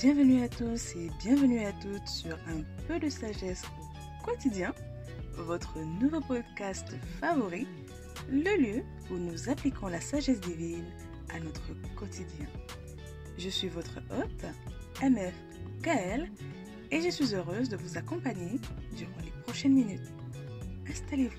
Bienvenue à tous et bienvenue à toutes sur Un peu de sagesse au quotidien, votre nouveau podcast favori, le lieu où nous appliquons la sagesse divine à notre quotidien. Je suis votre hôte, MF Gaëlle, et je suis heureuse de vous accompagner durant les prochaines minutes. Installez-vous.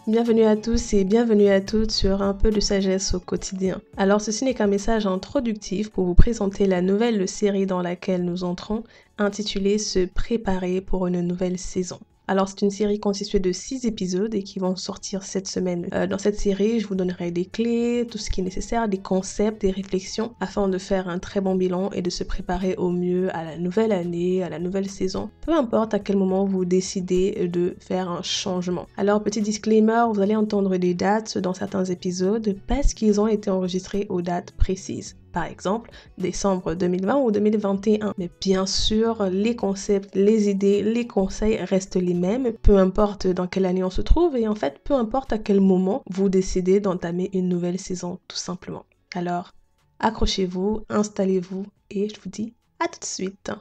Bienvenue à tous et bienvenue à toutes sur Un peu de sagesse au quotidien. Alors ceci n'est qu'un message introductif pour vous présenter la nouvelle série dans laquelle nous entrons, intitulée Se préparer pour une nouvelle saison. Alors c'est une série constituée de 6 épisodes et qui vont sortir cette semaine. Dans cette série, je vous donnerai des clés, tout ce qui est nécessaire, des concepts, des réflexions afin de faire un très bon bilan et de se préparer au mieux à la nouvelle année, à la nouvelle saison. Peu importe à quel moment vous décidez de faire un changement. Alors petit disclaimer, vous allez entendre des dates dans certains épisodes parce qu'ils ont été enregistrés aux dates précises. Par exemple, décembre 2020 ou 2021. Mais bien sûr, les concepts, les idées, les conseils restent les mêmes, peu importe dans quelle année on se trouve et en fait, peu importe à quel moment vous décidez d'entamer une nouvelle saison, tout simplement. Alors, accrochez-vous, installez-vous et je vous dis à tout de suite.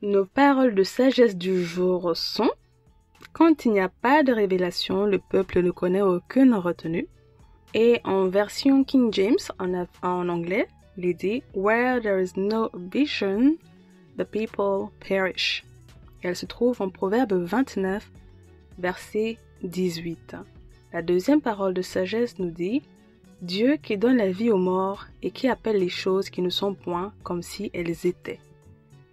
Nos paroles de sagesse du jour sont: quand il n'y a pas de révélation, le peuple ne connaît aucune retenue. Et en version King James, en anglais, il dit « Where there is no vision, the people perish ». Et elle se trouve en Proverbe 29, verset 18. La deuxième parole de sagesse nous dit « Dieu qui donne la vie aux morts et qui appelle les choses qui ne sont point comme si elles étaient ».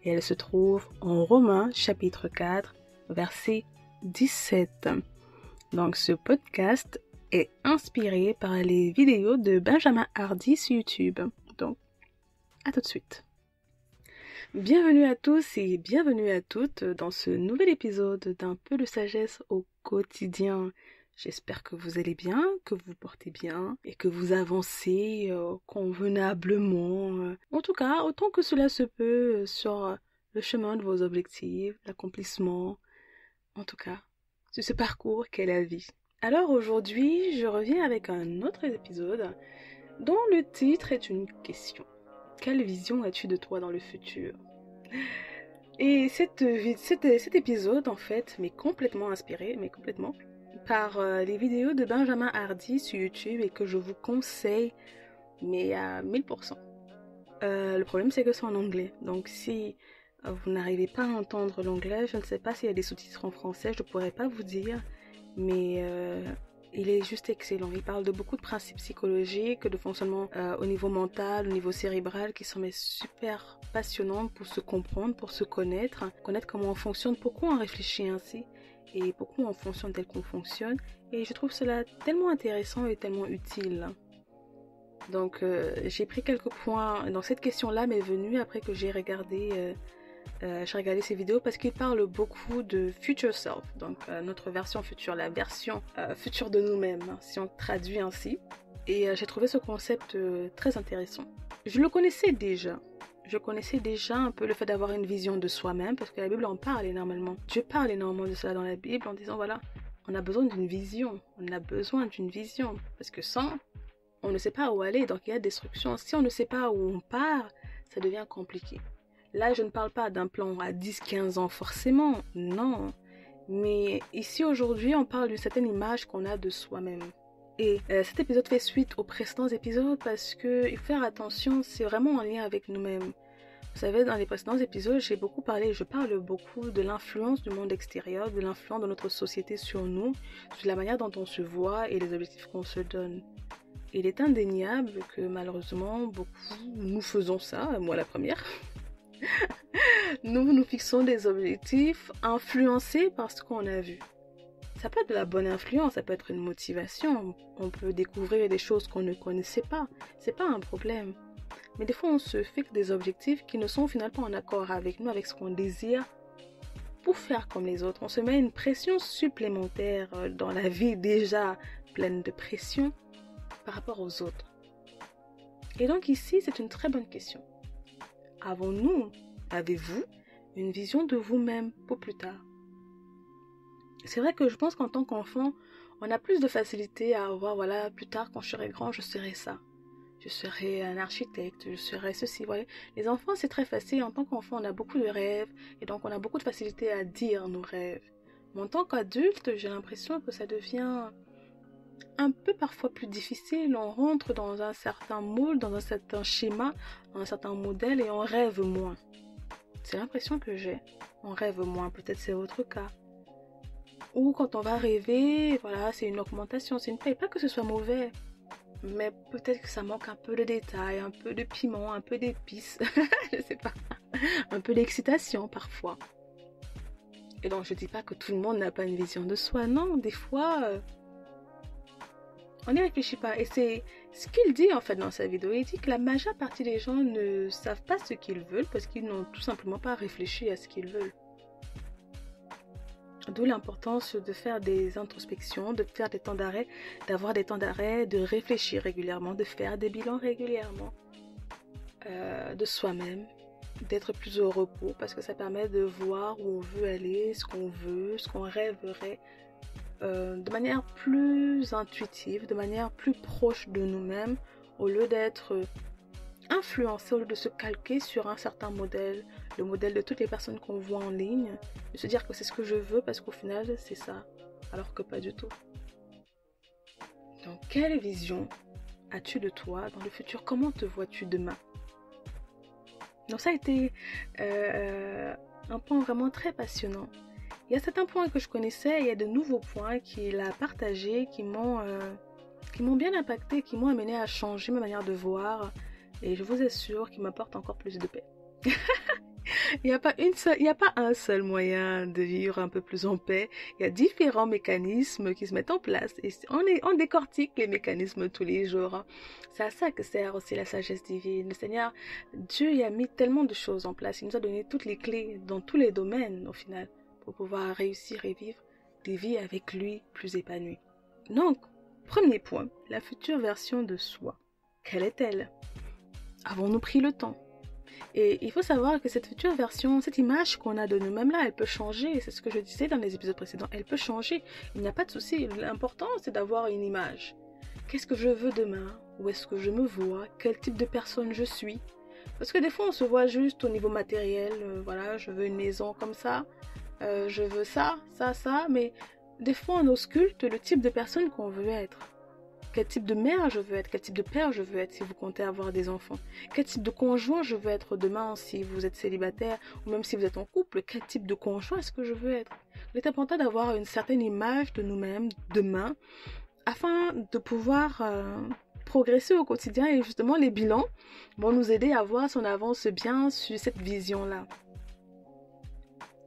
Et elle se trouve en Romains chapitre 4, verset 17. Donc ce podcast est inspiré par les vidéos de Benjamin Hardy sur YouTube. Donc, à tout de suite. Bienvenue à tous et bienvenue à toutes dans ce nouvel épisode d'Un peu de sagesse au quotidien. J'espère que vous allez bien, que vous vous portez bien et que vous avancez convenablement. En tout cas, autant que cela se peut sur le chemin de vos objectifs, l'accomplissement. En tout cas, sur ce parcours qu'est la vie. Alors aujourd'hui, je reviens avec un autre épisode dont le titre est une question. Quelle vision as-tu de toi dans le futur? Et cet épisode, en fait, m'est complètement inspiré, par les vidéos de Benjamin Hardy sur YouTube et que je vous conseille, mais à 1000%. Le problème, c'est que c'est en anglais. Donc si vous n'arrivez pas à entendre l'anglais, je ne sais pas s'il y a des sous-titres en français, je ne pourrais pas vous dire. Mais il est juste excellent. Il parle de beaucoup de principes psychologiques, de fonctionnement au niveau mental, au niveau cérébral, qui sont super passionnants pour se comprendre, pour se connaître comment on fonctionne, pourquoi on réfléchit ainsi et pourquoi on fonctionne tel qu'on fonctionne. Et je trouve cela tellement intéressant et tellement utile. Donc j'ai pris quelques points dans cette question-là, m'est venue après que j'ai regardé ces vidéos parce qu'il parle beaucoup de future self, donc notre version future, la version future de nous-mêmes, hein, si on traduit ainsi. Et j'ai trouvé ce concept très intéressant. Je connaissais déjà un peu le fait d'avoir une vision de soi-même, parce que la Bible en parle énormément. Dieu parle énormément de cela dans la Bible en disant voilà, on a besoin d'une vision, parce que sans, on ne sait pas où aller, donc il y a destruction. Si on ne sait pas où on part, ça devient compliqué. Là, je ne parle pas d'un plan à 10-15 ans forcément, non. Mais ici, aujourd'hui, on parle d'une certaine image qu'on a de soi-même. Et cet épisode fait suite aux précédents épisodes parce que, il faut faire attention, c'est vraiment en lien avec nous-mêmes. Vous savez, dans les précédents épisodes, je parle beaucoup de l'influence du monde extérieur, de l'influence de notre société sur nous, sur la manière dont on se voit et les objectifs qu'on se donne. Il est indéniable que malheureusement, nous faisons ça, moi la première. Nous fixons des objectifs influencés par ce qu'on a vu. Ça peut être de la bonne influence, ça peut être une motivation. On peut découvrir des choses qu'on ne connaissait pas. C'est pas un problème. Mais des fois, on se fixe des objectifs qui ne sont finalement pas en accord avec nous, avec ce qu'on désire, pour faire comme les autres. On se met une pression supplémentaire dans la vie déjà pleine de pression par rapport aux autres. Et donc ici, c'est une très bonne question. Avez-vous une vision de vous-même pour plus tard? C'est vrai que je pense qu'en tant qu'enfant, on a plus de facilité à avoir, voilà, plus tard quand je serai grand, je serai ça. je serai un architecte, je serai ceci. Vous voyez, les enfants, c'est très facile. En tant qu'enfant, on a beaucoup de rêves et donc on a beaucoup de facilité à dire nos rêves. Mais en tant qu'adulte, j'ai l'impression que ça devient un peu parfois plus difficile. On rentre dans un certain moule, dans un certain schéma, dans un certain modèle et on rêve moins. C'est l'impression que j'ai. On rêve moins, peut-être c'est votre cas. Ou quand on va rêver, voilà, c'est une augmentation, c'est une paye. Pas que ce soit mauvais, mais peut-être que ça manque un peu de détails, un peu de piment, un peu d'épices, je sais pas, un peu d'excitation parfois. Et donc je dis pas que tout le monde n'a pas une vision de soi, non, des fois, on n'y réfléchit pas. Et c'est ce qu'il dit en fait dans sa vidéo, il dit que la majeure partie des gens ne savent pas ce qu'ils veulent parce qu'ils n'ont tout simplement pas réfléchi à ce qu'ils veulent. D'où l'importance de faire des introspections, de faire des temps d'arrêt, d'avoir des temps d'arrêt, de réfléchir régulièrement, de faire des bilans régulièrement de soi-même, d'être plus au repos parce que ça permet de voir où on veut aller, ce qu'on rêverait de manière plus intuitive, de manière plus proche de nous-mêmes au lieu d'être influencer, au lieu de se calquer sur un certain modèle, le modèle de toutes les personnes qu'on voit en ligne, de se dire que c'est ce que je veux parce qu'au final c'est ça, alors que pas du tout. Donc quelle vision as-tu de toi dans le futur? Comment te vois-tu demain? Donc ça a été un point vraiment très passionnant. Il y a certains points que je connaissais, il y a de nouveaux points qu'il a partagés, qui m'ont bien impacté, qui m'ont amené à changer ma manière de voir. Et je vous assure qu'il m'apporte encore plus de paix. Il n'y a pas un seul moyen de vivre un peu plus en paix. Il y a différents mécanismes qui se mettent en place. Et on décortique les mécanismes tous les jours. C'est à ça que sert aussi la sagesse divine. Le Seigneur, Dieu, il a mis tellement de choses en place. Il nous a donné toutes les clés dans tous les domaines, au final, pour pouvoir réussir et vivre des vies avec lui plus épanouies. Donc, premier point, la future version de soi. Quelle est-elle? Avons-nous pris le temps? Et il faut savoir que cette future version, cette image qu'on a de nous-mêmes là, elle peut changer. C'est ce que je disais dans les épisodes précédents. Elle peut changer. Il n'y a pas de souci. L'important, c'est d'avoir une image. Qu'est-ce que je veux demain? Où est-ce que je me vois? Quel type de personne je suis? Parce que des fois, on se voit juste au niveau matériel. Voilà, je veux une maison comme ça. Je veux ça. Mais des fois, on ausculte le type de personne qu'on veut être. Quel type de mère je veux être, quel type de père je veux être si vous comptez avoir des enfants. Quel type de conjoint je veux être demain si vous êtes célibataire ou même si vous êtes en couple. Quel type de conjoint est-ce que je veux être. Il est important d'avoir une certaine image de nous-mêmes demain afin de pouvoir progresser au quotidien et justement les bilans vont nous aider à voir si on avance bien sur cette vision-là.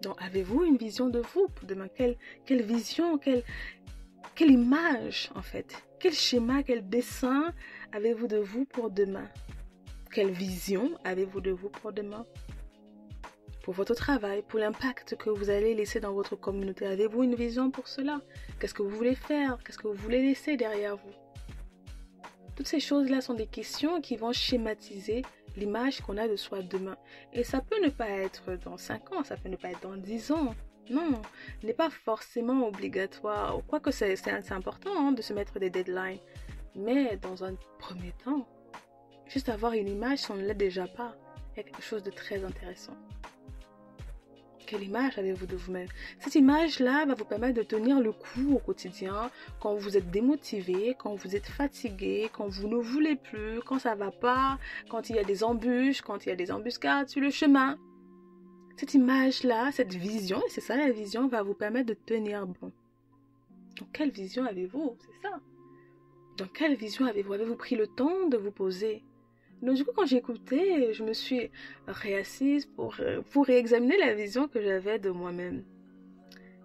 Donc avez-vous une vision de vous pour demain? Quelle vision, quelle image en fait? Quel schéma, quel dessin avez-vous de vous pour demain? Quelle vision avez-vous de vous pour demain? Pour votre travail, pour l'impact que vous allez laisser dans votre communauté, avez-vous une vision pour cela? Qu'est-ce que vous voulez faire? Qu'est-ce que vous voulez laisser derrière vous? Toutes ces choses-là sont des questions qui vont schématiser l'image qu'on a de soi demain. Et ça peut ne pas être dans 5 ans, ça peut ne pas être dans 10 ans. Non, ce n'est pas forcément obligatoire. Quoique c'est important de se mettre des deadlines. Mais dans un premier temps, juste avoir une image si on ne l'a déjà pas, il y a quelque chose de très intéressant. Quelle image avez-vous de vous-même? Cette image-là va vous permettre de tenir le coup au quotidien, quand vous êtes démotivé, quand vous êtes fatigué, quand vous ne voulez plus, quand ça ne va pas, quand il y a des embûches, quand il y a des embuscades sur le chemin. Cette image-là, cette vision, et c'est ça la vision, va vous permettre de tenir bon. Donc, quelle vision avez-vous? C'est ça. Donc, quelle vision avez-vous? Avez-vous pris le temps de vous poser? Donc, du coup, quand j'ai écouté, je me suis réassise pour réexaminer la vision que j'avais de moi-même.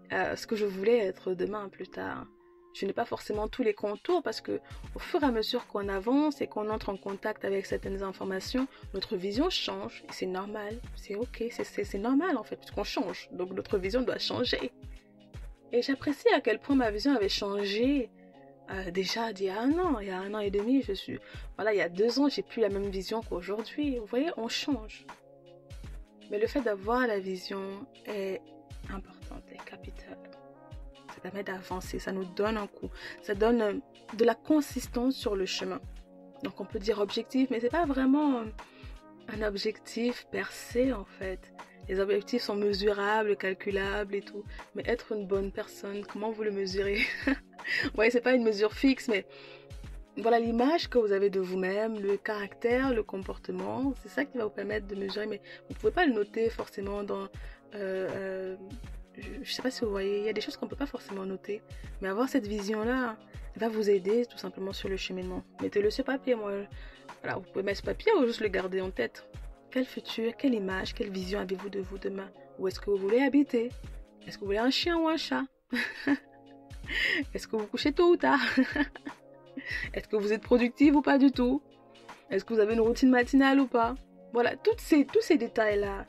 Ce que je voulais être demain, plus tard. Je n'ai pas forcément tous les contours parce que au fur et à mesure qu'on avance et qu'on entre en contact avec certaines informations, notre vision change et c'est normal, c'est ok, c'est normal en fait puisqu'on change, donc notre vision doit changer. Et j'apprécie à quel point ma vision avait changé déjà il y a 1 an, il y a 1 an et demi, il y a 2 ans, j'ai plus la même vision qu'aujourd'hui. Vous voyez, on change. Mais le fait d'avoir la vision est important, est capital. Ça permet d'avancer, ça nous donne un coup, ça donne de la consistance sur le chemin. Donc on peut dire objectif, mais c'est pas vraiment un objectif percé en fait. Les objectifs sont mesurables, calculables et tout. Mais être une bonne personne, comment vous le mesurez? Ouais, c'est pas une mesure fixe, mais voilà l'image que vous avez de vous-même, le caractère, le comportement, c'est ça qui va vous permettre de mesurer. Mais vous pouvez pas le noter forcément dans... je sais pas si vous voyez, il y a des choses qu'on peut pas forcément noter. Mais avoir cette vision-là va vous aider tout simplement sur le cheminement. Mettez-le sur papier, moi. Voilà, vous pouvez mettre sur papier ou juste le garder en tête. Quel futur, quelle image, quelle vision avez-vous de vous demain? Où est-ce que vous voulez habiter? Est-ce que vous voulez un chien ou un chat? Est-ce que vous couchez tôt ou tard? Est-ce que vous êtes productif ou pas du tout? Est-ce que vous avez une routine matinale ou pas? Voilà, tous ces détails-là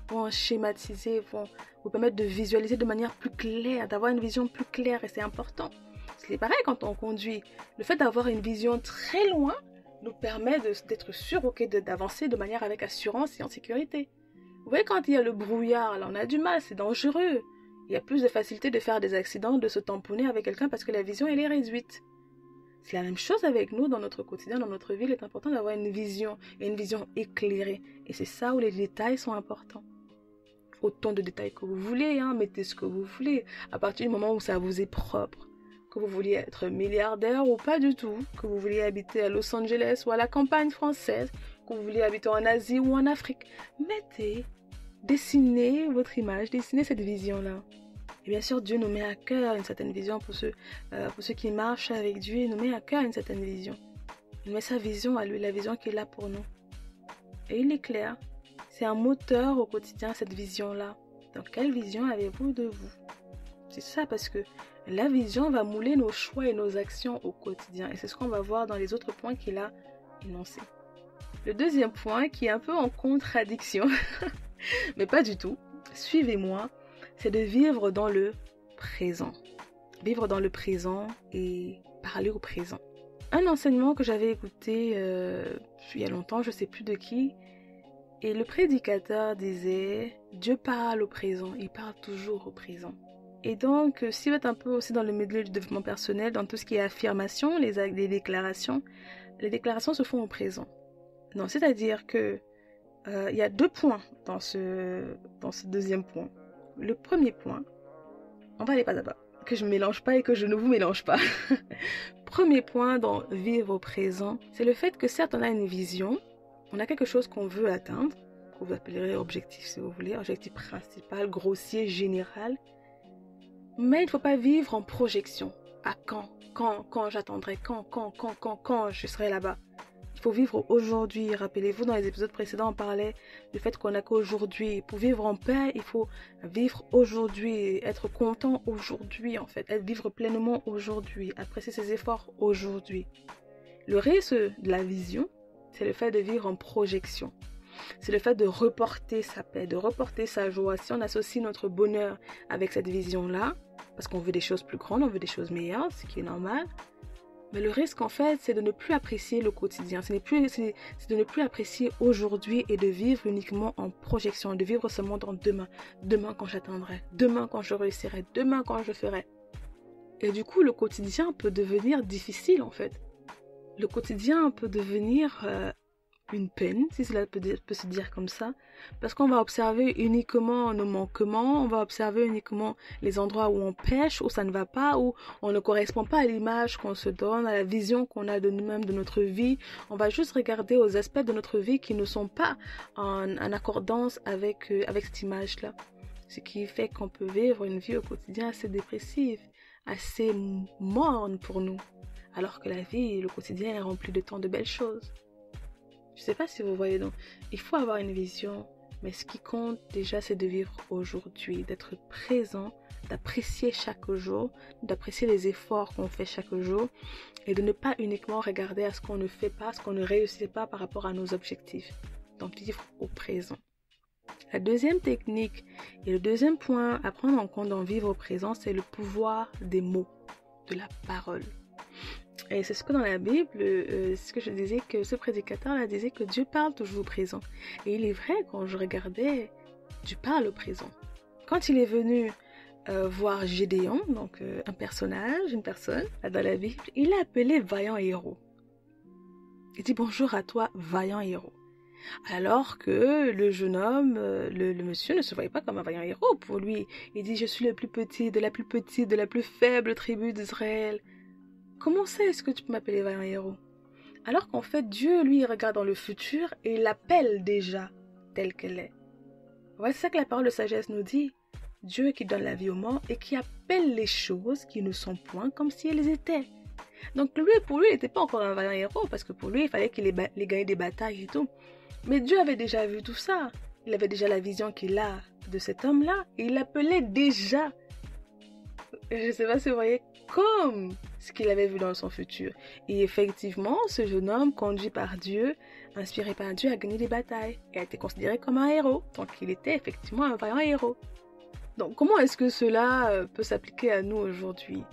vont schématiser, vont vous permettre de visualiser de manière plus claire, d'avoir une vision plus claire et c'est important. C'est pareil quand on conduit. Le fait d'avoir une vision très loin nous permet d'être sûr d'avancer de manière avec assurance et en sécurité. Vous voyez, quand il y a le brouillard, là, on a du mal, c'est dangereux. Il y a plus de facilité de faire des accidents, de se tamponner avec quelqu'un parce que la vision, elle est réduite. C'est la même chose avec nous dans notre quotidien, dans notre vie. Il est important d'avoir une vision et une vision éclairée. Et c'est ça où les détails sont importants. Autant de détails que vous voulez, hein, mettez ce que vous voulez. À partir du moment où ça vous est propre. Que vous vouliez être milliardaire ou pas du tout, que vous vouliez habiter à Los Angeles ou à la campagne française, que vous vouliez habiter en Asie ou en Afrique, dessinez votre image, dessinez cette vision-là. Et bien sûr, Dieu nous met à cœur une certaine vision pour ceux qui marchent avec Dieu, il nous met à cœur une certaine vision. Il met sa vision à lui, la vision qu'il a pour nous. Et il est clair, c'est un moteur au quotidien, cette vision-là. Donc, quelle vision avez-vous de vous? C'est ça, parce que la vision va mouler nos choix et nos actions au quotidien. Et c'est ce qu'on va voir dans les autres points qu'il a énoncés. Le deuxième point, qui est un peu en contradiction, mais pas du tout, suivez-moi, c'est de vivre dans le présent. Vivre dans le présent et parler au présent. Un enseignement que j'avais écouté il y a longtemps, je ne sais plus de qui, et le prédicateur disait « Dieu parle au présent, il parle toujours au présent ». Et donc, si vous êtes un peu aussi dans le milieu du développement personnel, dans tout ce qui est affirmation, les déclarations se font au présent. Donc, c'est-à-dire que il y a 2 points dans ce deuxième point. Le premier point, on va aller pas d'abord, que je ne mélange pas et que je ne vous mélange pas. Premier point dans vivre au présent, c'est le fait que certes on a une vision, on a quelque chose qu'on veut atteindre, que vous appellerez objectif si vous voulez, objectif principal, grossier, général. Mais il ne faut pas vivre en projection. À quand j'attendrai, quand je serai là-bas. Il faut vivre aujourd'hui. Rappelez-vous, dans les épisodes précédents, on parlait du fait qu'on n'a qu'aujourd'hui. Pour vivre en paix, il faut vivre aujourd'hui, être content aujourd'hui, en fait. Vivre pleinement aujourd'hui, apprécier ses efforts aujourd'hui. Le risque de la vision, c'est le fait de vivre en projection. C'est le fait de reporter sa paix, de reporter sa joie. Si on associe notre bonheur avec cette vision-là, parce qu'on veut des choses plus grandes, on veut des choses meilleures, ce qui est normal. Mais le risque, en fait, c'est de ne plus apprécier le quotidien. C'est de ne plus apprécier aujourd'hui et de vivre uniquement en projection, de vivre seulement dans demain. Demain quand j'atteindrai, demain quand je réussirai, demain quand je ferai. Et du coup, le quotidien peut devenir difficile, en fait. Le quotidien peut devenir une peine, si cela peut se dire comme ça, parce qu'on va observer uniquement nos manquements, on va observer uniquement les endroits où on pêche, où ça ne va pas, où on ne correspond pas à l'image qu'on se donne, à la vision qu'on a de nous-mêmes, de notre vie. On va juste regarder aux aspects de notre vie qui ne sont pas en accordance avec cette image-là. Ce qui fait qu'on peut vivre une vie au quotidien assez dépressive, assez morne pour nous, alors que la vie, le quotidien est rempli de tant de belles choses. Je ne sais pas si vous voyez, donc il faut avoir une vision, mais ce qui compte déjà c'est de vivre aujourd'hui, d'être présent, d'apprécier chaque jour, d'apprécier les efforts qu'on fait chaque jour et de ne pas uniquement regarder à ce qu'on ne fait pas, ce qu'on ne réussit pas par rapport à nos objectifs. Donc vivre au présent. La deuxième technique et le deuxième point à prendre en compte dans vivre au présent, c'est le pouvoir des mots, de la parole. Et c'est ce que dans la Bible, c'est ce que je disais, que ce prédicateur-là disait que Dieu parle toujours au présent. Et il est vrai, quand je regardais, Dieu parle au présent. Quand il est venu voir Gédéon, donc un personnage, une personne, dans la Bible, il l'a appelé vaillant héros. Il dit bonjour à toi, vaillant héros. Alors que le jeune homme, le monsieur ne se voyait pas comme un vaillant héros pour lui. Il dit je suis le plus petit, de la plus petite, de la plus faible tribu d'Israël. Comment ça est-ce que tu peux m'appeler vaillant héros? Alors qu'en fait Dieu lui il regarde dans le futur et il l'appelle déjà telle qu'elle est. Ouais, c'est ça que la parole de sagesse nous dit. Dieu qui donne la vie aux morts et qui appelle les choses qui ne sont point comme si elles étaient. Donc lui, pour lui, il n'était pas encore un vaillant héros parce que pour lui, il fallait qu'il ait gagné des batailles et tout. Mais Dieu avait déjà vu tout ça. Il avait déjà la vision qu'il a de cet homme-là. Et il l'appelait déjà, je ne sais pas si vous voyez, comme ce qu'il avait vu dans son futur. Et effectivement, ce jeune homme, conduit par Dieu, inspiré par Dieu, a gagné des batailles et a été considéré comme un héros. Donc il était effectivement un vaillant héros. Donc comment est-ce que cela peut s'appliquer à nous aujourd'hui?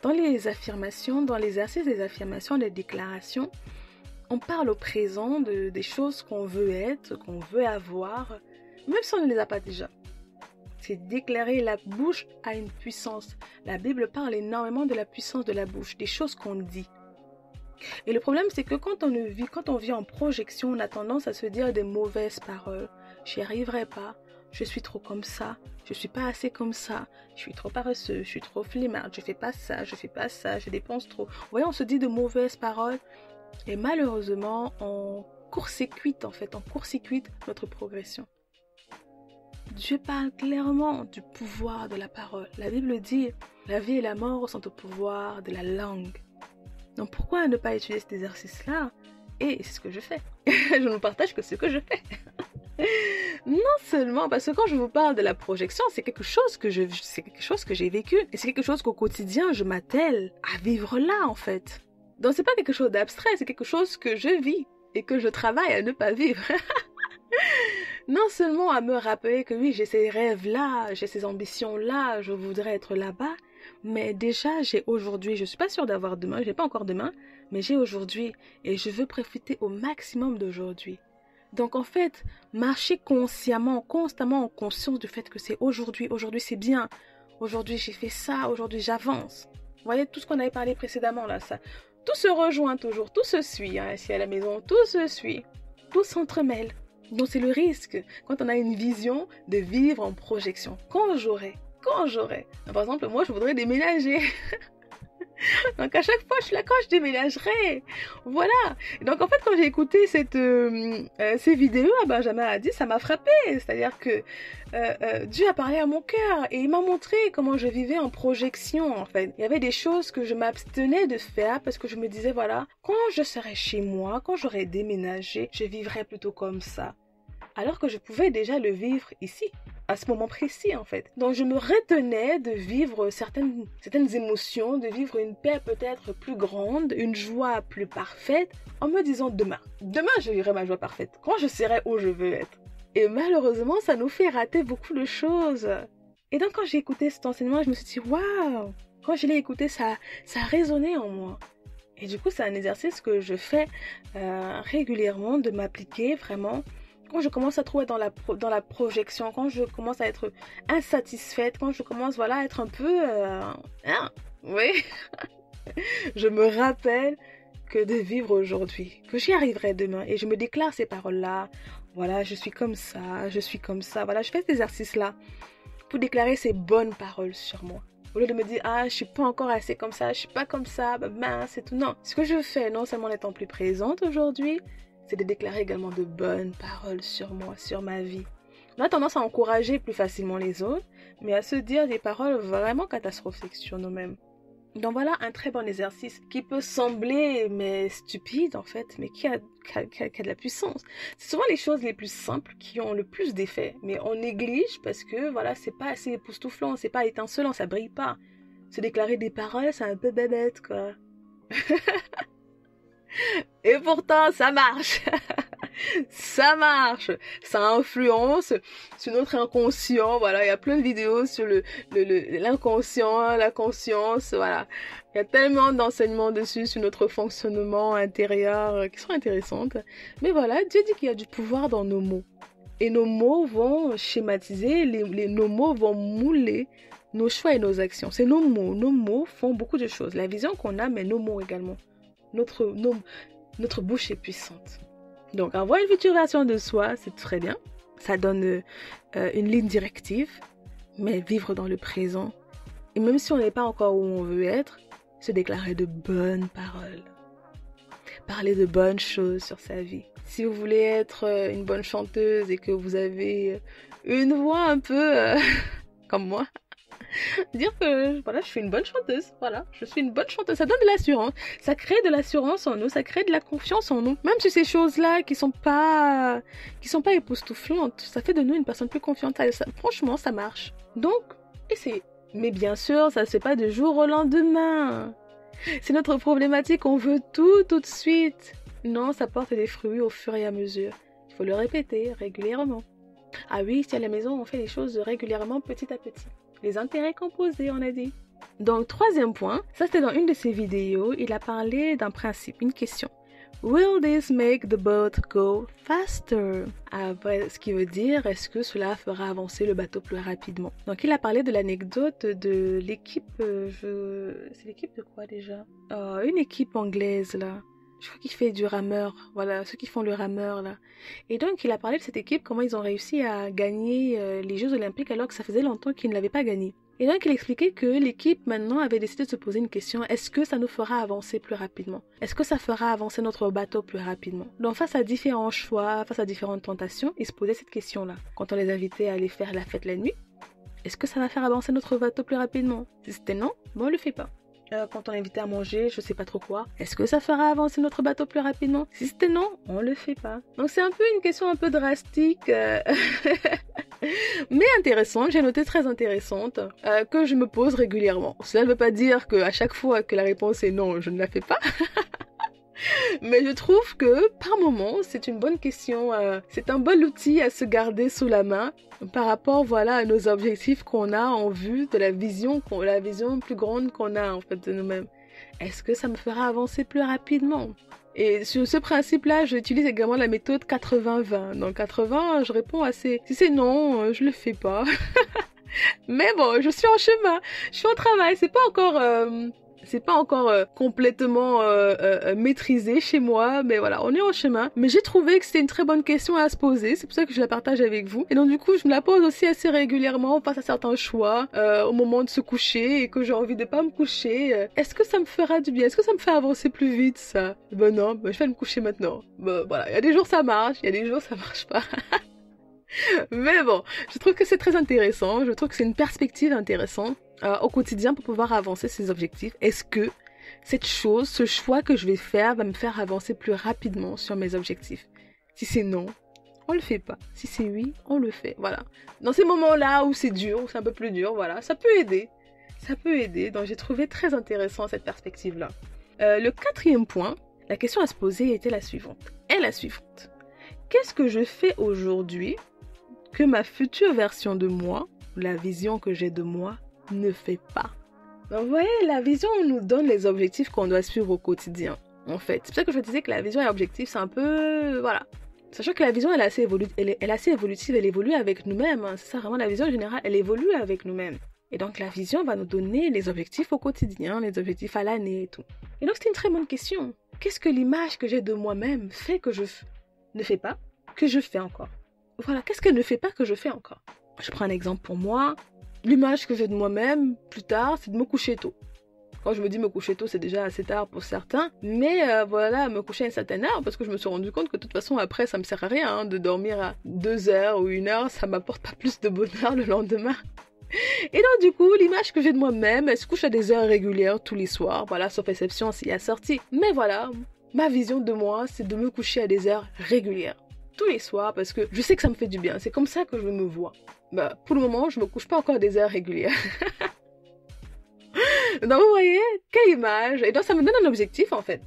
Dans les affirmations, dans l'exercice des affirmations, des déclarations, on parle au présent des choses qu'on veut être, qu'on veut avoir, même si on ne les a pas déjà. C'est déclarer, la bouche a une puissance. La Bible parle énormément de la puissance de la bouche, des choses qu'on dit. Et le problème, c'est que quand on vit en projection, on a tendance à se dire des mauvaises paroles. J'y arriverai pas. Je suis trop comme ça, je suis pas assez comme ça, je suis trop paresseux, je suis trop flemmard, je fais pas ça, je dépense trop. Vous voyez, on se dit de mauvaises paroles et malheureusement, on court-circuite notre progression. Dieu parle clairement du pouvoir de la parole. La Bible dit, la vie et la mort sont au pouvoir de la langue. Donc pourquoi ne pas utiliser cet exercice-là? Et c'est ce que je fais. Je ne partage que ce que je fais. Non seulement parce que quand je vous parle de la projection, c'est quelque chose que j'ai vécu et c'est quelque chose qu'au quotidien je m'attelle à vivre là en fait. Donc c'est pas quelque chose d'abstrait, c'est quelque chose que je vis et que je travaille à ne pas vivre. Non seulement à me rappeler que oui, j'ai ces rêves là, j'ai ces ambitions là, je voudrais être là-bas, mais déjà j'ai aujourd'hui, je suis pas sûre d'avoir demain, j'ai pas encore demain, mais j'ai aujourd'hui et je veux profiter au maximum d'aujourd'hui. Donc en fait, marcher consciemment, constamment en conscience du fait que c'est aujourd'hui c'est bien, aujourd'hui j'ai fait ça, aujourd'hui j'avance. Vous voyez tout ce qu'on avait parlé précédemment là, ça, tout se rejoint toujours, tout se suit, hein, ici à la maison, tout se suit, tout s'entremêle. Donc c'est le risque quand on a une vision de vivre en projection. Quand j'aurai. Par exemple, moi je voudrais déménager. Donc à chaque fois, je suis là quand je déménagerai. Voilà. Donc en fait, quand j'ai écouté ces vidéos à Benjamin Hadid, ça m'a frappé. C'est-à-dire que Dieu a parlé à mon cœur et il m'a montré comment je vivais en projection. En fait, il y avait des choses que je m'abstenais de faire parce que je me disais voilà, quand je serai chez moi, quand j'aurai déménagé, je vivrai plutôt comme ça. Alors que je pouvais déjà le vivre ici, à ce moment précis en fait. Donc je me retenais de vivre certaines émotions, de vivre une paix peut-être plus grande, une joie plus parfaite, en me disant demain je vivrai ma joie parfaite, quand je serai où je veux être. Et malheureusement, ça nous fait rater beaucoup de choses. Et donc quand j'ai écouté cet enseignement, je me suis dit waouh, quand je l'ai écouté, ça a résonné en moi. Et du coup, c'est un exercice que je fais régulièrement, de m'appliquer vraiment. Quand je commence à trouver dans la projection, quand je commence à être insatisfaite, quand je commence à être un peu... oui, je me rappelle que de vivre aujourd'hui, que j'y arriverai demain. Et je me déclare ces paroles-là. Voilà, je suis comme ça. Voilà, je fais cet exercice-là pour déclarer ces bonnes paroles sur moi. Au lieu de me dire, je suis pas encore assez comme ça, je suis pas comme ça, c'est tout. Non, ce que je fais, non seulement en étant plus présente aujourd'hui, c'est de déclarer également de bonnes paroles sur moi, sur ma vie. On a tendance à encourager plus facilement les autres, mais à se dire des paroles vraiment catastrophiques sur nous-mêmes. Donc voilà un très bon exercice qui peut sembler stupide en fait, mais qui a de la puissance. C'est souvent les choses les plus simples qui ont le plus d'effet, mais on néglige parce que voilà, c'est pas assez époustouflant, c'est pas étincelant, ça brille pas. Se déclarer des paroles, c'est un peu bébête quoi. Et pourtant, ça marche. Ça marche. Ça influence sur notre inconscient. Voilà, il y a plein de vidéos sur l'inconscient, la conscience. Voilà, il y a tellement d'enseignements dessus sur notre fonctionnement intérieur qui sont intéressantes. Mais voilà, Dieu dit qu'il y a du pouvoir dans nos mots. Et nos mots vont schématiser, nos mots vont mouler nos choix et nos actions. C'est nos mots. Nos mots font beaucoup de choses. La vision qu'on a, mais nos mots également. notre bouche est puissante. Donc, avoir une future version de soi, c'est très bien. Ça donne une ligne directive. Mais vivre dans le présent, et même si on n'est pas encore où on veut être, se déclarer de bonnes paroles. Parler de bonnes choses sur sa vie. Si vous voulez être une bonne chanteuse et que vous avez une voix un peu comme moi, dire que voilà, je suis une bonne chanteuse. Voilà, je suis une bonne chanteuse. Ça donne de l'assurance. Ça crée de l'assurance en nous. Ça crée de la confiance en nous. Même si ces choses-là qui sont pas époustouflantes, ça fait de nous une personne plus confiante. Franchement, ça marche. Donc, essayez. Mais bien sûr, ça se fait pas du jour au lendemain. C'est notre problématique. On veut tout de suite. Non, ça porte des fruits au fur et à mesure. Il faut le répéter régulièrement. Ah oui, si à la maison, on fait les choses régulièrement, petit à petit. Les intérêts composés, on a dit. Donc, troisième point, ça c'était dans une de ses vidéos, il a parlé d'un principe, une question. Will this make the boat go faster? Après, ce qui veut dire, est-ce que cela fera avancer le bateau plus rapidement? Donc, il a parlé de l'anecdote de l'équipe, c'est l'équipe de quoi déjà? Une équipe anglaise, là. Je crois qu'il fait du rameur, voilà, ceux qui font le rameur, là. Et donc, il a parlé de cette équipe, comment ils ont réussi à gagner les Jeux Olympiques alors que ça faisait longtemps qu'ils ne l'avaient pas gagné. Et donc, il expliquait que l'équipe, maintenant, avait décidé de se poser une question. Est-ce que ça nous fera avancer plus rapidement? Est-ce que ça fera avancer notre bateau plus rapidement? Donc, face à différents choix, face à différentes tentations, ils se posaient cette question-là. Quand on les invitait à aller faire la fête la nuit, est-ce que ça va faire avancer notre bateau plus rapidement? Si c'était non, bon, on le fait pas. Quand on est invité à manger, je sais pas trop quoi, est-ce que ça fera avancer notre bateau plus rapidement? Si c'était non, on le fait pas. Donc c'est un peu une question un peu drastique, mais intéressante, j'ai noté très intéressante, que je me pose régulièrement. Cela ne veut pas dire qu'à chaque fois que la réponse est non, je ne la fais pas. Mais je trouve que par moment, c'est une bonne question, c'est un bon outil à se garder sous la main par rapport voilà, à nos objectifs qu'on a en vue de la vision plus grande qu'on a en fait de nous-mêmes. Est-ce que ça me fera avancer plus rapidement? Et sur ce principe-là, j'utilise également la méthode 80-20. Donc 80, je réponds assez. Si c'est non, je le fais pas. Mais bon, je suis en chemin, je suis en travail, c'est pas encore complètement maîtrisé chez moi, mais voilà, on est en chemin. Mais j'ai trouvé que c'était une très bonne question à se poser, c'est pour ça que je la partage avec vous. Et donc du coup, je me la pose aussi assez régulièrement face à certains choix, au moment de se coucher et que j'ai envie de pas me coucher. Est-ce que ça me fera du bien? Est-ce que ça me fait avancer plus vite, ça? Ben non, ben je vais me coucher maintenant. Ben voilà, il y a des jours ça marche, il y a des jours ça marche pas. Mais bon, je trouve que c'est très intéressant, je trouve que c'est une perspective intéressante au quotidien pour pouvoir avancer ses objectifs. Est-ce que cette chose, ce choix que je vais faire va me faire avancer plus rapidement sur mes objectifs? Si c'est non, on le fait pas. Si c'est oui, on le fait. Voilà. Dans ces moments-là où c'est dur, où c'est un peu plus dur, voilà, ça peut aider. Ça peut aider. Donc j'ai trouvé très intéressant cette perspective-là. Le quatrième point, la question à se poser était la suivante. Qu'est-ce que je fais aujourd'hui que ma future version de moi, la vision que j'ai de moi, ne fait pas? Donc, vous voyez, la vision nous donne les objectifs qu'on doit suivre au quotidien, en fait. C'est pour ça que je disais que la vision et l'objectif, c'est un peu... Voilà. Sachant que la vision, elle est assez évolutive, elle évolue avec nous-mêmes. Hein. C'est ça, vraiment, la vision générale, elle évolue avec nous-mêmes. Et donc, la vision va nous donner les objectifs au quotidien, les objectifs à l'année et tout. Et donc, c'est une très bonne question. Qu'est-ce que l'image que j'ai de moi-même fait que je ne fais pas, que je fais encore? Voilà, qu'est-ce qu'elle ne fait pas que je fais encore? Je prends un exemple pour moi. L'image que j'ai de moi-même, plus tard, c'est de me coucher tôt. Quand je me dis me coucher tôt, c'est déjà assez tard pour certains. Mais voilà, me coucher à une certaine heure, parce que je me suis rendu compte que de toute façon, après, ça me sert à rien hein, de dormir à 2 heures ou 1 heure. Ça m'apporte pas plus de bonheur le lendemain. Et donc du coup, l'image que j'ai de moi-même, elle se couche à des heures régulières tous les soirs. Voilà, sauf exception s'il y a sortie. Mais voilà, ma vision de moi, c'est de me coucher à des heures régulières. Tous les soirs parce que je sais que ça me fait du bien. C'est comme ça que je me vois. Bah, pour le moment, je me couche pas encore à des heures régulières. Donc, vous voyez, quelle image. Et donc, ça me donne un objectif, en fait.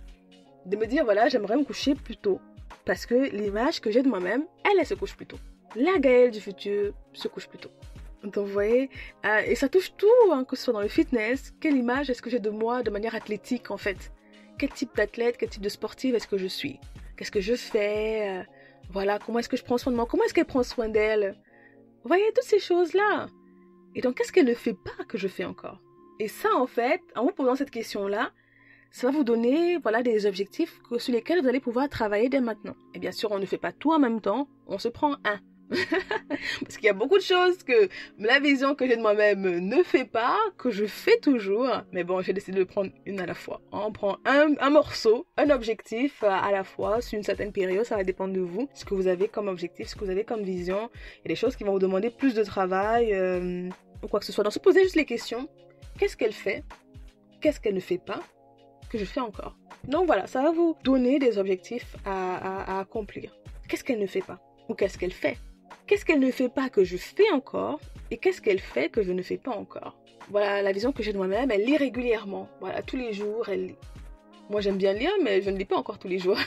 De me dire, voilà, j'aimerais me coucher plus tôt. Parce que l'image que j'ai de moi-même, elle se couche plus tôt. La Gaëlle du futur se couche plus tôt. Donc, vous voyez, et ça touche tout, hein, que ce soit dans le fitness. Quelle image est-ce que j'ai de moi de manière athlétique, en fait? Quel type d'athlète, quel type de sportive est-ce que je suis? Qu'est-ce que je fais? Voilà, comment est-ce que je prends soin de moi? Comment est-ce qu'elle prend soin d'elle? Vous voyez, toutes ces choses-là. Et donc, qu'est-ce qu'elle ne fait pas que je fais encore? Et ça, en fait, en vous posant cette question-là, Ça va vous donner, voilà, des objectifs sur lesquels vous allez pouvoir travailler dès maintenant. Et bien sûr, on ne fait pas tout en même temps, on se prend un. Parce qu'il y a beaucoup de choses que la vision que j'ai de moi-même ne fait pas, que je fais toujours. Mais bon, j'ai décidé de prendre une à la fois. On prend un morceau, un objectif à la fois sur une certaine période. Ça va dépendre de vous, ce que vous avez comme objectif, ce que vous avez comme vision. Il y a des choses qui vont vous demander plus de travail ou quoi que ce soit. Donc, se poser juste les questions. Qu'est-ce qu'elle fait? Qu'est-ce qu'elle ne fait pas que je fais encore? Donc voilà, ça va vous donner des objectifs à accomplir. Qu'est-ce qu'elle ne fait pas? Ou qu'est-ce qu'elle fait? Qu'est-ce qu'elle ne fait pas que je fais encore? Et qu'est-ce qu'elle fait que je ne fais pas encore? Voilà la vision que j'ai de moi-même. Elle lit régulièrement. Voilà, tous les jours, elle lit. Moi, j'aime bien lire, mais je ne lis pas encore tous les jours.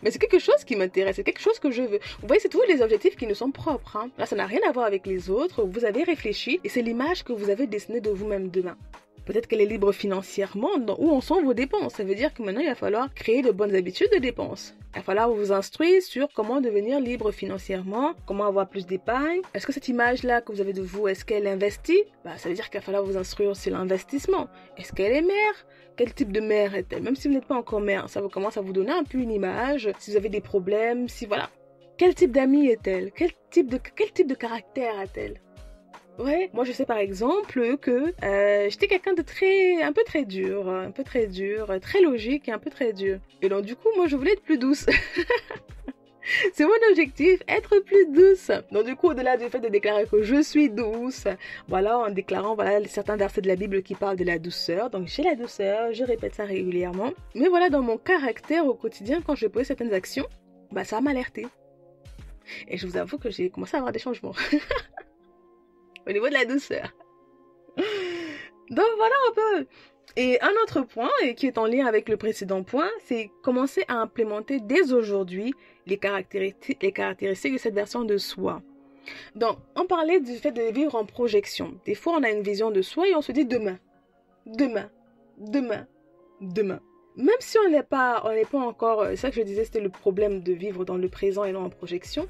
Mais c'est quelque chose qui m'intéresse, c'est quelque chose que je veux. Vous voyez, c'est toujours des objectifs qui nous sont propres. Hein. Là, ça n'a rien à voir avec les autres. Vous avez réfléchi et c'est l'image que vous avez dessinée de vous-même demain. Peut-être qu'elle est libre financièrement, dans où en sont vos dépenses. Ça veut dire que maintenant, il va falloir créer de bonnes habitudes de dépenses. Il va falloir vous instruire sur comment devenir libre financièrement, comment avoir plus d'épargne. Est-ce que cette image-là que vous avez de vous, est-ce qu'elle investit? Ça veut dire qu'il va falloir vous instruire sur l'investissement. Est-ce qu'elle est mère? Quel type de mère est-elle? Même si vous n'êtes pas encore mère, ça vous commence à vous donner un peu une image. Si vous avez des problèmes, si voilà. Quel type d'amie est-elle? Quel type de caractère a-t-elle? Ouais, moi je sais par exemple que j'étais quelqu'un de un peu très dur, très logique et un peu très dur. Et donc du coup, moi je voulais être plus douce. C'est mon objectif, être plus douce. Donc du coup, au-delà du fait de déclarer que je suis douce, voilà, en déclarant certains versets de la Bible qui parlent de la douceur. Donc j'ai la douceur, je répète ça régulièrement. Mais voilà, dans mon caractère au quotidien, quand je pose certaines actions, ça m'a alerté. Et je vous avoue que j'ai commencé à avoir des changements. Au niveau de la douceur. Donc voilà un peu. Et un autre point, et qui est en lien avec le précédent point, c'est commencer à implémenter dès aujourd'hui les caractéristiques de cette version de soi. Donc, on parlait du fait de vivre en projection. Des fois, on a une vision de soi et on se dit demain. Demain. Demain. Demain. Même si on n'est pas encore, c'est ça que je disais, c'était le problème de vivre dans le présent et non en projection.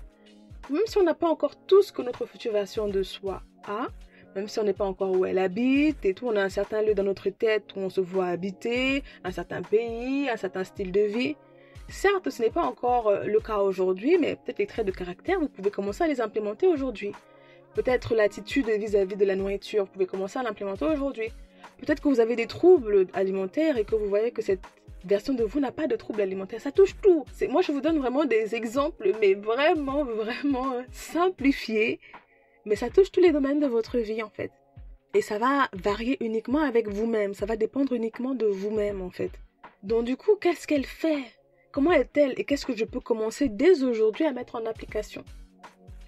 Même si on n'a pas encore tout ce que notre future version de soi a, même si on n'est pas encore où elle habite et tout, on a un certain lieu dans notre tête où on se voit habiter, un certain pays, un certain style de vie. Certes, ce n'est pas encore le cas aujourd'hui, mais peut-être les traits de caractère, vous pouvez commencer à les implémenter aujourd'hui. Peut-être l'attitude vis-à-vis de la nourriture, vous pouvez commencer à l'implémenter aujourd'hui. Peut-être que vous avez des troubles alimentaires et que vous voyez que cette version de vous n'a pas de troubles alimentaires. Ça touche tout. Moi, je vous donne vraiment des exemples, mais vraiment, vraiment simplifiés. Mais ça touche tous les domaines de votre vie, en fait. Et ça va varier uniquement avec vous-même. Ça va dépendre uniquement de vous-même, en fait. Donc, du coup, qu'est-ce qu'elle fait? Comment est-elle? Et qu'est-ce que je peux commencer dès aujourd'hui à mettre en application?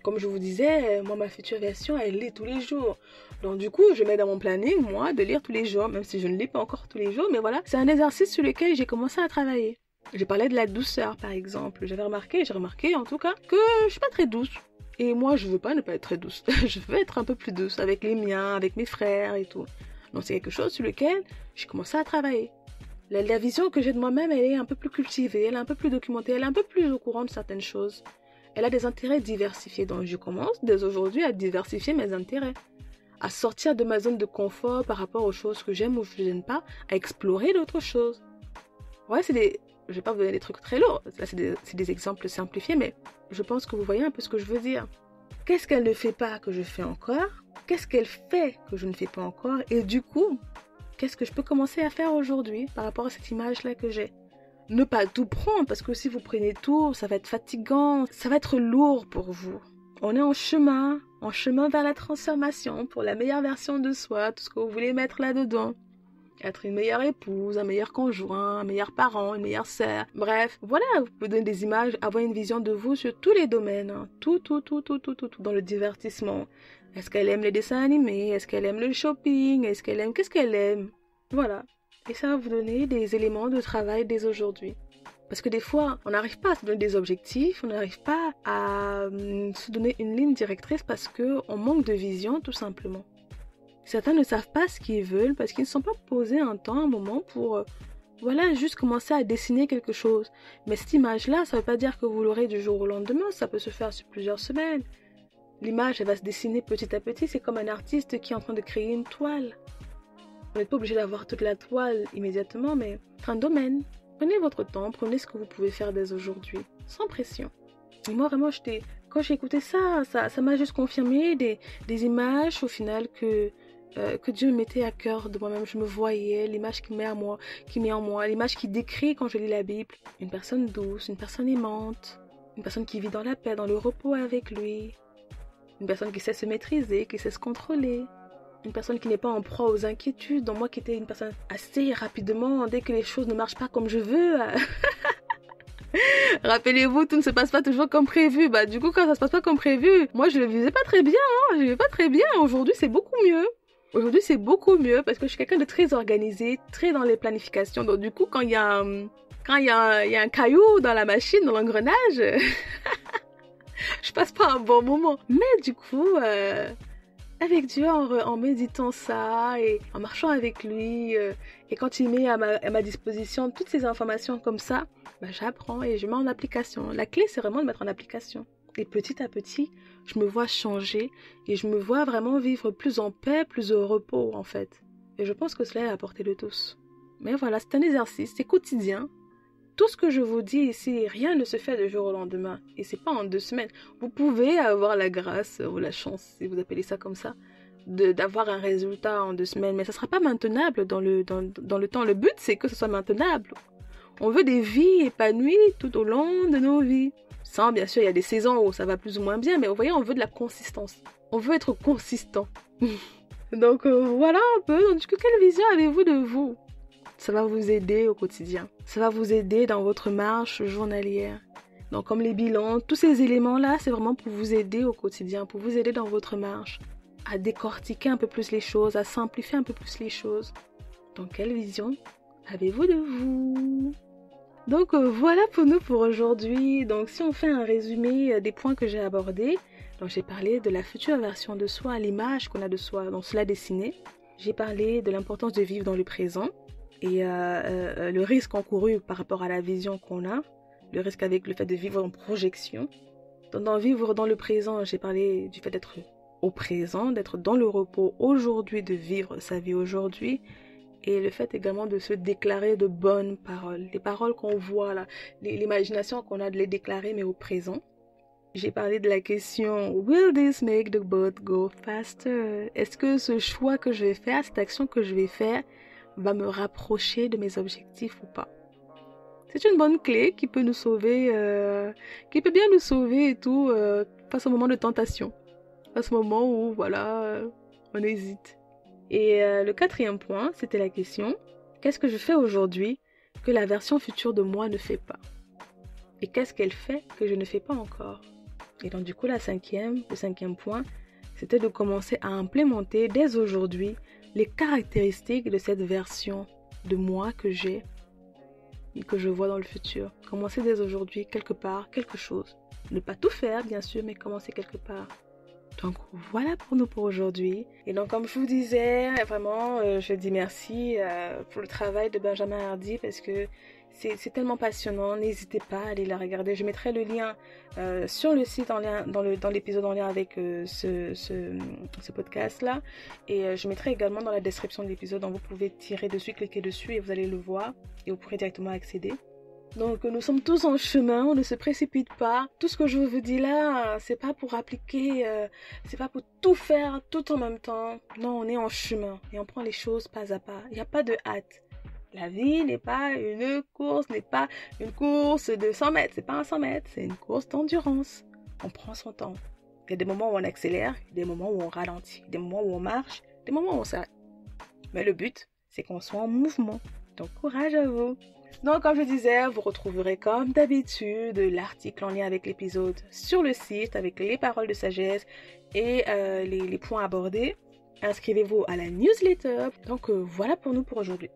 Comme je vous disais, moi, ma future version, elle lit tous les jours. Donc, du coup, je mets dans mon planning, moi, de lire tous les jours, même si je ne lis pas encore tous les jours. Mais voilà, c'est un exercice sur lequel j'ai commencé à travailler. J'ai parlé de la douceur, par exemple. J'ai remarqué, en tout cas, que je suis pas très douce. Et moi, je veux pas ne pas être très douce. Je veux être un peu plus douce avec les miens, avec mes frères et tout. Donc, c'est quelque chose sur lequel j'ai commencé à travailler. La vision que j'ai de moi-même, elle est un peu plus cultivée, elle est un peu plus documentée, elle est un peu plus au courant de certaines choses. Elle a des intérêts diversifiés. Donc, je commence dès aujourd'hui à diversifier mes intérêts. À sortir de ma zone de confort par rapport aux choses que j'aime ou que je n'aime pas, à explorer d'autres choses. Ouais, je vais pas vous donner des trucs très lourds. Là, c'est des exemples simplifiés, mais je pense que vous voyez un peu ce que je veux dire. Qu'est-ce qu'elle ne fait pas que je fais encore? Qu'est-ce qu'elle fait que je ne fais pas encore? Et du coup, qu'est-ce que je peux commencer à faire aujourd'hui par rapport à cette image-là que j'ai? Ne pas tout prendre, parce que si vous prenez tout, ça va être fatigant, ça va être lourd pour vous. On est en chemin vers la transformation, pour la meilleure version de soi, tout ce que vous voulez mettre là-dedans. Être une meilleure épouse, un meilleur conjoint, un meilleur parent, une meilleure sœur. Bref, voilà, vous pouvez donner des images, avoir une vision de vous sur tous les domaines. Hein. Tout, dans le divertissement. Est-ce qu'elle aime les dessins animés? Est-ce qu'elle aime le shopping? Qu'est-ce qu'elle aime? Voilà. Et ça va vous donner des éléments de travail dès aujourd'hui. Parce que des fois, on n'arrive pas à se donner des objectifs, on n'arrive pas à se donner une ligne directrice parce qu'on manque de vision, tout simplement. Certains ne savent pas ce qu'ils veulent parce qu'ils ne sont pas posés un moment pour, juste commencer à dessiner quelque chose. Mais cette image-là, ça ne veut pas dire que vous l'aurez du jour au lendemain, ça peut se faire sur plusieurs semaines. L'image, elle va se dessiner petit à petit, c'est comme un artiste qui est en train de créer une toile. Vous n'êtes pas obligé d'avoir toute la toile immédiatement, mais un domaine. Prenez votre temps, prenez ce que vous pouvez faire dès aujourd'hui, sans pression. Et moi, vraiment, quand j'ai écouté ça m'a juste confirmé des images, au final, que Dieu me mettait à cœur de moi-même. Je me voyais, l'image qu'il met en moi, l'image qu'il décrit quand je lis la Bible. Une personne douce, une personne aimante, une personne qui vit dans la paix, dans le repos avec lui. Une personne qui sait se maîtriser, qui sait se contrôler. Une personne qui n'est pas en proie aux inquiétudes. Donc moi qui étais une personne assez rapidement, dès que les choses ne marchent pas comme je veux... Rappelez-vous, tout ne se passe pas toujours comme prévu. Du coup, quand ça se passe pas comme prévu, moi je le vivais pas très bien. Je vivais pas très bien. Aujourd'hui, c'est beaucoup mieux. Aujourd'hui, c'est beaucoup mieux parce que je suis quelqu'un de très organisé, très dans les planifications. Donc du coup, quand il y a un caillou dans la machine, dans l'engrenage, je passe pas un bon moment. Mais du coup, avec Dieu, en méditant ça et en marchant avec lui, et quand il met à ma disposition toutes ces informations comme ça, j'apprends et je mets en application. La clé, c'est vraiment de mettre en application. Et petit à petit, je me vois changer et je me vois vraiment vivre plus en paix, plus au repos en fait. Et je pense que cela est à la portée de tous. Mais voilà, c'est un exercice, c'est quotidien. Tout ce que je vous dis ici, rien ne se fait du jour au lendemain. Et c'est pas en 2 semaines. Vous pouvez avoir la grâce ou la chance, si vous appelez ça comme ça, d'avoir un résultat en 2 semaines. Mais ça sera pas maintenable dans le temps. Le but, c'est que ce soit maintenable. On veut des vies épanouies tout au long de nos vies. Sans, bien sûr, il y a des saisons où ça va plus ou moins bien, mais vous voyez, on veut de la consistance. On veut être consistant. Donc voilà un peu. Donc, quelle vision avez-vous de vous? Ça va vous aider au quotidien. Ça va vous aider dans votre marche journalière. Donc comme les bilans, tous ces éléments-là, c'est vraiment pour vous aider au quotidien, pour vous aider dans votre marche, à décortiquer un peu plus les choses, à simplifier un peu plus les choses. Donc quelle vision avez-vous de vous? Donc voilà pour nous pour aujourd'hui. Donc si on fait un résumé des points que j'ai abordés, donc j'ai parlé de la future version de soi, l'image qu'on a de soi, donc cela dessiné. J'ai parlé de l'importance de vivre dans le présent et le risque encouru par rapport à la vision qu'on a, le risque avec le fait de vivre en projection. Donc dans vivre dans le présent, j'ai parlé du fait d'être au présent, d'être dans le repos aujourd'hui, de vivre sa vie aujourd'hui. Et le fait également de se déclarer de bonnes paroles. Les paroles qu'on voit là, l'imagination qu'on a de les déclarer mais au présent. J'ai parlé de la question « Will this make the boat go faster ?» Est-ce que ce choix que je vais faire, cette action que je vais faire, va me rapprocher de mes objectifs ou pas? C'est une bonne clé qui peut nous sauver, qui peut bien nous sauver et tout, face au moment de tentation. Face au moment où, voilà, on hésite. Et le 4e point, c'était la question « Qu'est-ce que je fais aujourd'hui que la version future de moi ne fait pas? Et qu'est-ce qu'elle fait que je ne fais pas encore ?» Et donc du coup, le 5e point, c'était de commencer à implémenter dès aujourd'hui les caractéristiques de cette version de moi que j'ai et que je vois dans le futur. Commencer dès aujourd'hui, quelque part, quelque chose. Ne pas tout faire, bien sûr, mais commencer quelque part. Donc voilà pour nous pour aujourd'hui. Et donc comme je vous disais, vraiment je dis merci pour le travail de Benjamin Hardy parce que c'est tellement passionnant. N'hésitez pas à aller la regarder. Je mettrai le lien sur le site en lien, dans l'épisode en lien avec ce podcast là. Et je mettrai également dans la description de l'épisode, donc vous pouvez tirer dessus, cliquer dessus et vous allez le voir et vous pourrez directement accéder. Donc nous sommes tous en chemin, on ne se précipite pas. Tout ce que je vous dis là, c'est pas pour appliquer, c'est pas pour tout faire tout en même temps. Non, on est en chemin et on prend les choses pas à pas. Il n'y a pas de hâte. La vie n'est pas une course, n'est pas une course de 100 mètres. C'est pas un 100 mètres, c'est une course d'endurance. On prend son temps. Il y a des moments où on accélère, il y a des moments où on ralentit, des moments où on marche, des moments où on s'arrête. Mais le but, c'est qu'on soit en mouvement. Donc courage à vous. Donc comme je disais, vous retrouverez comme d'habitude l'article en lien avec l'épisode sur le site avec les paroles de sagesse et les points abordés. Inscrivez-vous à la newsletter. Donc voilà pour nous pour aujourd'hui.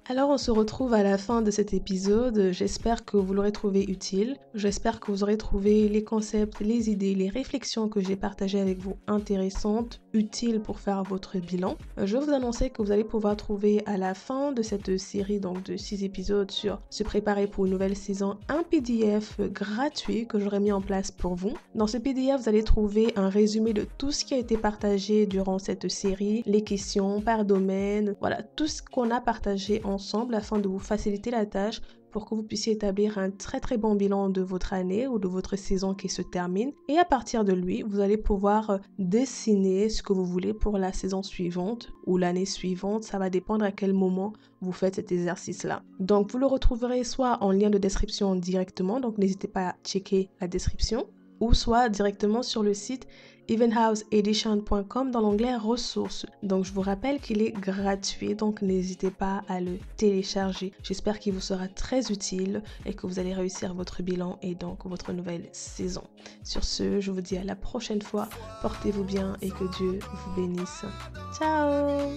Alors on se retrouve à la fin de cet épisode, j'espère que vous l'aurez trouvé utile, j'espère que vous aurez trouvé les concepts, les idées, les réflexions que j'ai partagées avec vous intéressantes, utiles pour faire votre bilan. Je vais vous annoncer que vous allez pouvoir trouver à la fin de cette série donc de 6 épisodes sur se préparer pour une nouvelle saison un PDF gratuit que j'aurai mis en place pour vous. Dans ce PDF vous allez trouver un résumé de tout ce qui a été partagé durant cette série, les questions par domaine, voilà tout ce qu'on a partagé ensemble afin de vous faciliter la tâche pour que vous puissiez établir un très bon bilan de votre année ou de votre saison qui se termine. Et à partir de lui, vous allez pouvoir dessiner ce que vous voulez pour la saison suivante ou l'année suivante. Ça va dépendre à quel moment vous faites cet exercice-là. Donc vous le retrouverez soit en lien de description directement, donc n'hésitez pas à checker la description, ou soit directement sur le site evenhouseedition.com dans l'onglet ressources. Donc je vous rappelle qu'il est gratuit, donc n'hésitez pas à le télécharger. J'espère qu'il vous sera très utile et que vous allez réussir votre bilan et donc votre nouvelle saison. Sur ce, je vous dis à la prochaine fois. Portez-vous bien et que Dieu vous bénisse. Ciao!